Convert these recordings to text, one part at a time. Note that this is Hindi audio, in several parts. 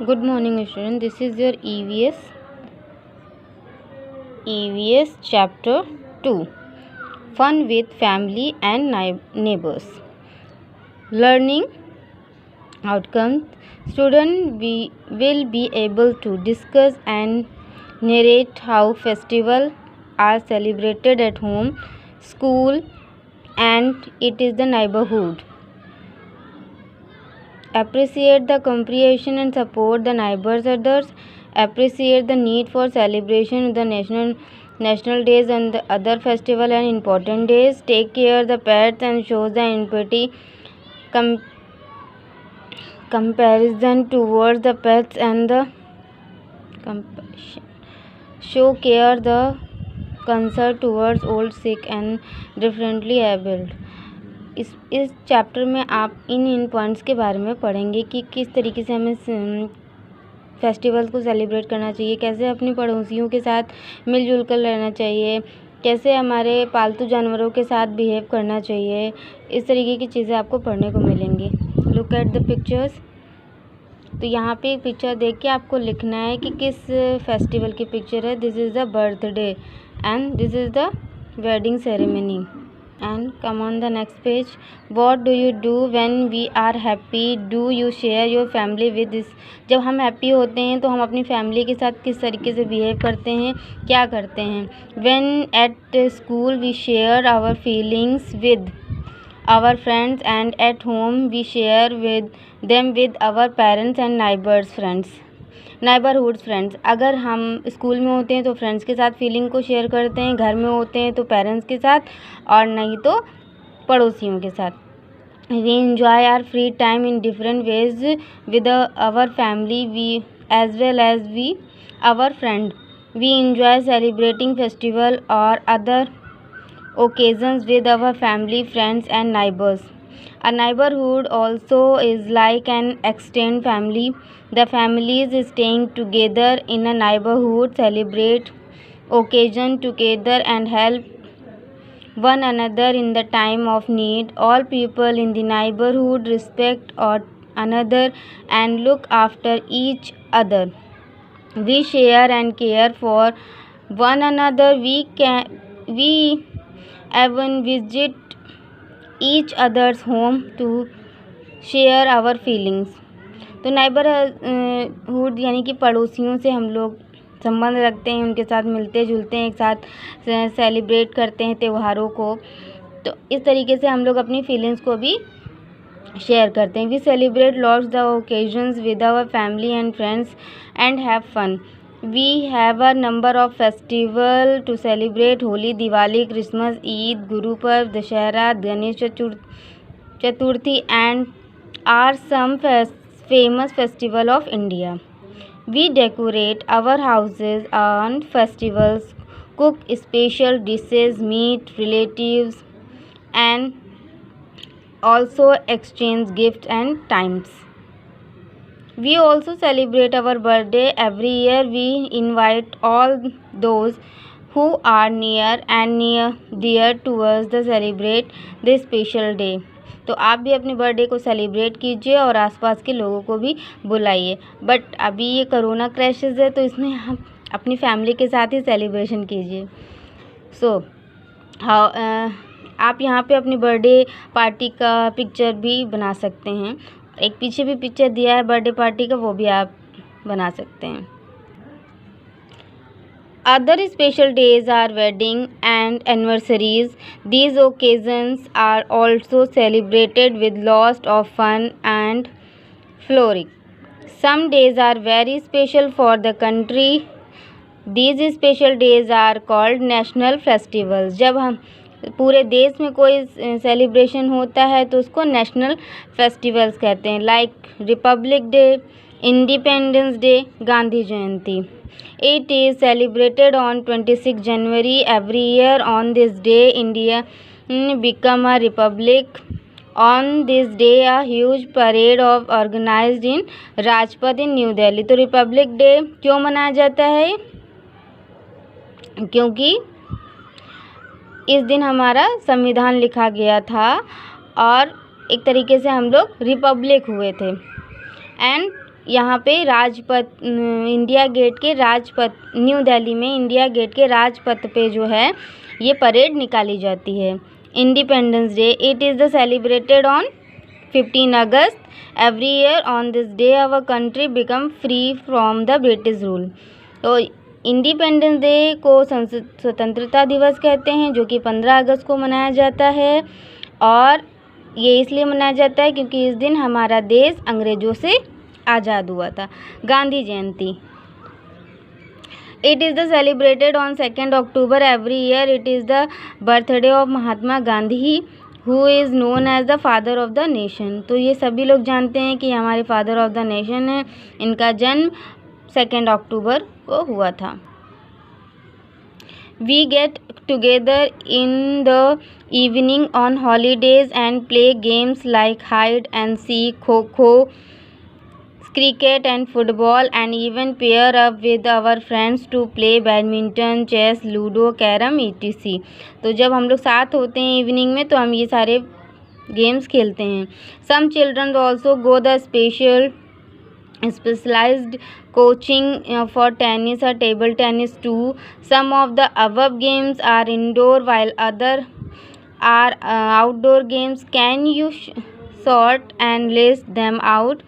Good morning, student. This is your EVS chapter 2, Fun with Family and Neighbors. Learning outcomes. Student will be able to discuss and narrate how festivals are celebrated at home, school, and it is the neighborhood. Appreciate the comprehension and support the neighbors others. Appreciate the need for celebration of the national days and the other festival and important days. Take care of the pets and show the empathy comparison towards the pets and the compassion. Show care the concern towards old, sick and differently abled. इस चैप्टर में आप इन पॉइंट्स के बारे में पढ़ेंगे कि किस तरीके से हमें फेस्टिवल्स को सेलिब्रेट करना चाहिए, कैसे अपने पड़ोसियों के साथ मिलजुल कर रहना चाहिए, कैसे हमारे पालतू जानवरों के साथ बिहेव करना चाहिए। इस तरीके की चीज़ें आपको पढ़ने को मिलेंगी। Look at the pictures. तो यहाँ पे एक पिक्चर देख के आपको लिखना है कि किस फेस्टिवल की पिक्चर है। This is the birthday and this is the wedding ceremony. And come on the next page. What do you do when we are happy? Do you share your family with this? जब हम हैप्पी होते हैं तो हम अपनी फैमिली के साथ किस तरीके से बिहेव करते हैं, क्या करते हैं। When at school we share our feelings with our friends and at home we share with them with our parents and neighborhood friends. अगर हम स्कूल में होते हैं तो फ्रेंड्स के साथ फीलिंग को शेयर करते हैं, घर में होते हैं तो पेरेंट्स के साथ और नहीं तो पड़ोसियों के साथ। We enjoy our free time in different ways with our family as well as our friend. We enjoy celebrating festival or other occasions with our family, friends and neighbors. A neighborhood also is like an extended family. The families staying together in a neighborhood celebrate occasion together and help one another in the time of need. All people in the neighborhood respect another and look after each other. We share and care for one another. We even visit each other's home to share our feelings. तो नेबरहुड यानी कि पड़ोसियों से हम लोग संबंध रखते हैं, उनके साथ मिलते जुलते हैं, एक साथ सेलिब्रेट करते हैं त्योहारों को। तो इस तरीके से हम लोग अपनी फीलिंग्स को भी शेयर करते हैं। We celebrate lots the occasions with our family and friends and have fun. We have a number of festival to celebrate. Holi, Diwali, Christmas, Eid, Guru Parv, Dussehra, Ganesh Chaturthi and are some famous festival of India. We decorate our houses on festivals, cook special dishes, meet relatives and also exchange gifts and times. We also celebrate our birthday every year. We invite all those who are near and dear to us to celebrate this special day. तो आप भी अपने बर्थडे को सेलिब्रेट कीजिए और आसपास के लोगों को भी बुलाइए। बट अभी ये कोरोना क्रैशेस है तो इसमें आप अपनी फैमिली के साथ ही सेलिब्रेशन कीजिए। आप यहाँ पे अपनी बर्थडे पार्टी का पिक्चर भी बना सकते हैं। एक पीछे भी पिक्चर दिया है बर्थडे पार्टी का, वो भी आप बना सकते हैं। Other special days are wedding and anniversaries. These occasions are also celebrated with lots of fun and flourish. Some days are very special for the country. These special days are called national festivals. जब हम पूरे देश में कोई सेलिब्रेशन होता है तो उसको नेशनल फेस्टिवल्स कहते हैं। Like Republic day, independence day, Gandhi Jayanti. It is celebrated on 26 January every year. On this day, India become a republic. On this day, a huge parade of organized in Rajpath in New Delhi. तो रिपब्लिक डे क्यों मनाया जाता है? क्योंकि इस दिन हमारा संविधान लिखा गया था और एक तरीके से हम लोग रिपब्लिक हुए थे। एंड यहाँ पे राजपथ इंडिया गेट के राजपथ न्यू दिल्ली में इंडिया गेट के राजपथ पे जो है ये परेड निकाली जाती है। Independence day, it is the celebrated on 15 August every year. On this day our country become free from the British rule. तो इंडिपेंडेंस डे को स्वतंत्रता दिवस कहते हैं, जो कि 15 अगस्त को मनाया जाता है। और ये इसलिए मनाया जाता है क्योंकि इस दिन हमारा देश अंग्रेज़ों से आज़ाद हुआ था। Gandhi Jayanti, it is the celebrated on 2 October every year. It is the birthday of Mahatma Gandhi who is known as the father of the nation. तो ये सभी लोग जानते हैं कि हमारे फादर ऑफ द नेशन है। इनका जन्म 2 अक्टूबर को हुआ था। We get together in the evening on holidays and play games like hide and seek, kho-kho, cricket and football, and even pair up with our friends to play badminton, chess, ludo, carom, etc. तो जब हम लोग साथ होते हैं इवनिंग में तो हम ये सारे गेम्स खेलते हैं। Some children also go the specialized coaching for tennis or table tennis too. Some of the above games are indoor while other are outdoor games. Can you sort and list them out?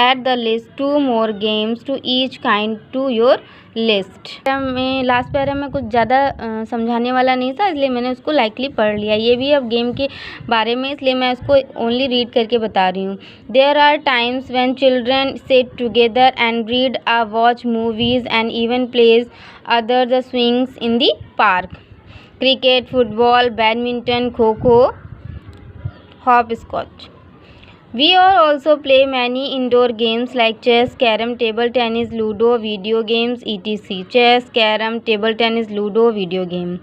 Add the list 2 more games to each kind to your list में। लास्ट पैरा में कुछ ज़्यादा समझाने वाला नहीं था, इसलिए मैंने उसको लाइकली पढ़ लिया। ये भी अब गेम के बारे में, इसलिए मैं उसको ओनली रीड करके बता रही हूँ। There are times when children sit together and read or watch movies and even plays other the swings in the park. Cricket, football, badminton, kho kho, hopscotch. We are also play many indoor games like chess, carom, table tennis, ludo, video games, etc. Chess, carom, table tennis, ludo, video game.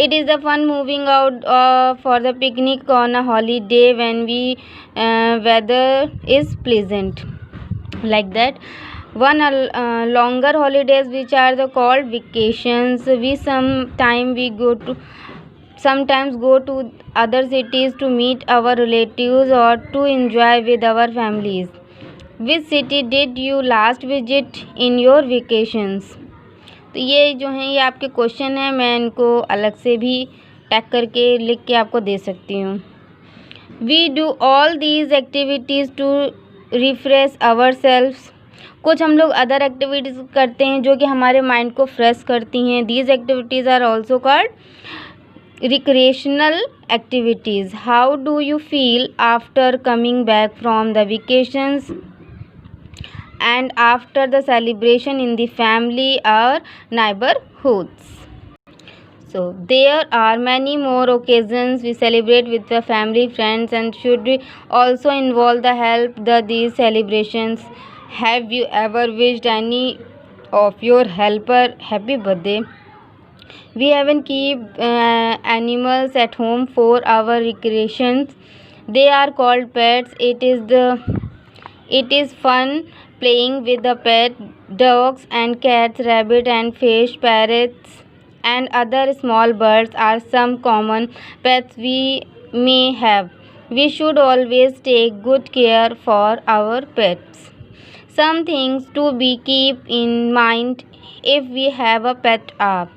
It is the fun moving out for the picnic on a holiday when we weather is pleasant. Like that. One longer holidays which are the called vacations. Sometimes go to other cities to meet our relatives or to enjoy with our families. Which city did you last visit in your vacations? तो ये जो हैं ये आपके क्वेश्चन हैं, मैं इनको अलग से भी टैग करके लिख के आपको दे सकती हूँ। We do all these activities to refresh ourselves. कुछ हम लोग अदर एक्टिविटीज़ करते हैं जो कि हमारे माइंड को फ्रेश करती हैं। These activities are also called recreational activities. How do you feel after coming back from the vacations and after the celebration in the family or neighborhoods? So there are many more occasions we celebrate with the family, friends, and should we also involve the help these celebrations. Have you ever wished any of your helper happy birthday? We haven't keep animals at home for our recreations. They are called pets. It is fun playing with the pet dogs and cats, rabbit and fish, parrots and other small birds are some common pets we may have. We should always take good care for our pets. Some things to be keep in mind if we have a pet are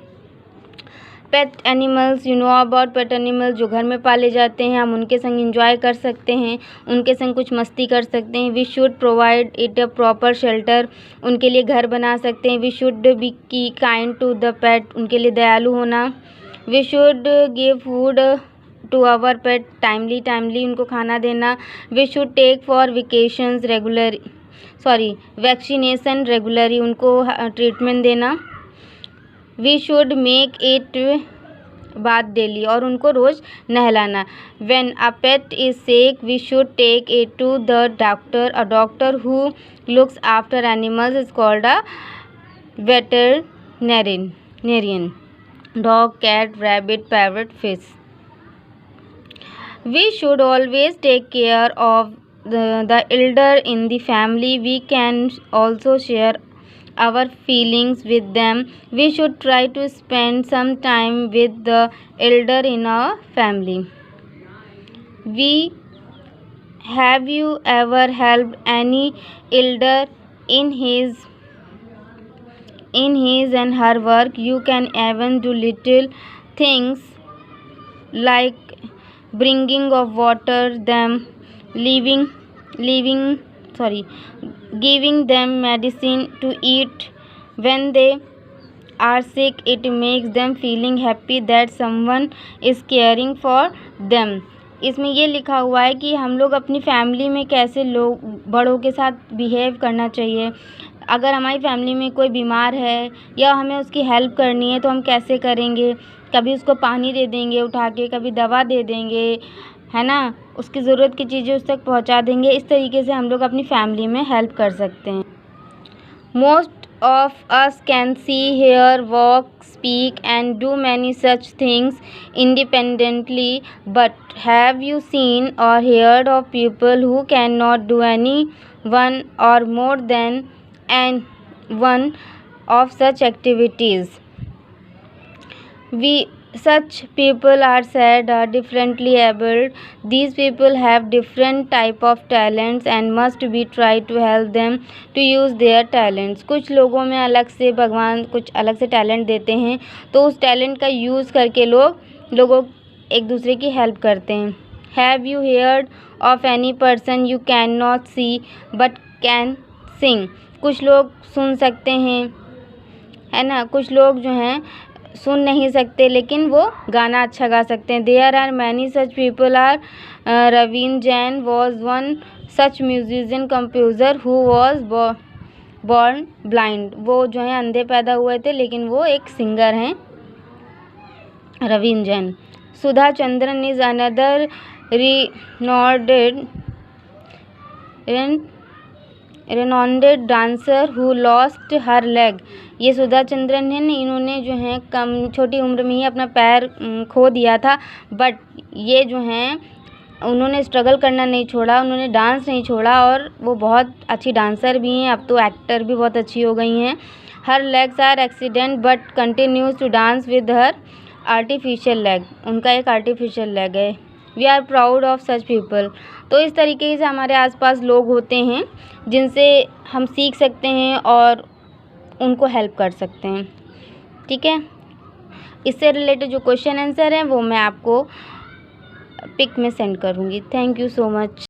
pet animals. You know about pet animals, जो घर में पाले जाते हैं, हम उनके संग इंजॉय कर सकते हैं, उनके संग कुछ मस्ती कर सकते हैं। We should provide it a proper shelter, उनके लिए घर बना सकते हैं। वी शुड बी की काइंड टू द पेट, उनके लिए दयालु होना। We should give food to our pet timely उनको खाना देना। We should take for vaccination regularly, उनको ट्रीटमेंट देना। We should make it bath daily, और उनको रोज़ नहलाना। When a pet is sick we should take it to the doctor. A doctor who looks after animals is called a veterinarian. Dog, cat, rabbit, parrot, fish. We should always take care of the elder in the family. We can also share our feelings with them. We should try to spend some time with the elder in our family. Have you ever helped any elder in his and her work. You can even do little things like bringing of water them, leaving giving them medicine to eat when they are sick. It makes them feeling happy that someone is caring for them. इसमें ये लिखा हुआ है कि हम लोग अपनी फैमिली में कैसे लोग बड़ों के साथ बिहेव करना चाहिए। अगर हमारी फैमिली में कोई बीमार है या हमें उसकी हेल्प करनी है तो हम कैसे करेंगे। कभी उसको पानी दे देंगे उठा के, कभी दवा दे देंगे, है ना, उसकी ज़रूरत की चीज़ें उस तक पहुंचा देंगे। इस तरीके से हम लोग अपनी फैमिली में हेल्प कर सकते हैं। Most of us can see, hear, walk, speak and do many such things independently, but have you seen or heard of people who cannot do any one or more than one of such activities? Such people are said are differently abled. These people have different type of talents and must be tried to help them to use their talents. कुछ लोगों में अलग से भगवान कुछ अलग से टैलेंट देते हैं, तो उस टैलेंट का यूज़ करके लोगों एक दूसरे की हेल्प करते हैं। Have you heard of any person you cannot see but can sing? कुछ लोग सुन सकते हैं, है ना, कुछ लोग जो हैं सुन नहीं सकते लेकिन वो गाना अच्छा गा सकते हैं। There are many such people are Ravin Jain was one such musician composer who was born blind. वो जो है अंधे पैदा हुए थे लेकिन वो एक सिंगर हैं, Raveen Jain. Sudha Chandran is another renowned dancer who lost her leg. ये सुधा चंद्रन है ना, इन्होंने जो है छोटी उम्र में ही अपना पैर खो दिया था, बट ये जो हैं उन्होंने स्ट्रगल करना नहीं छोड़ा, उन्होंने डांस नहीं छोड़ा और वो बहुत अच्छी डांसर भी हैं। अब तो एक्टर भी बहुत अच्छी हो गई हैं। Her legs are accident but continues to dance with her artificial leg. उनका एक आर्टिफिशियल लेग है। We are proud of such people. तो इस तरीके से हमारे आसपास लोग होते हैं जिनसे हम सीख सकते हैं और उनको हेल्प कर सकते हैं। ठीक है, इससे रिलेटेड जो क्वेश्चन आंसर हैं वो मैं आपको पिक में सेंड करूँगी। Thank you so much.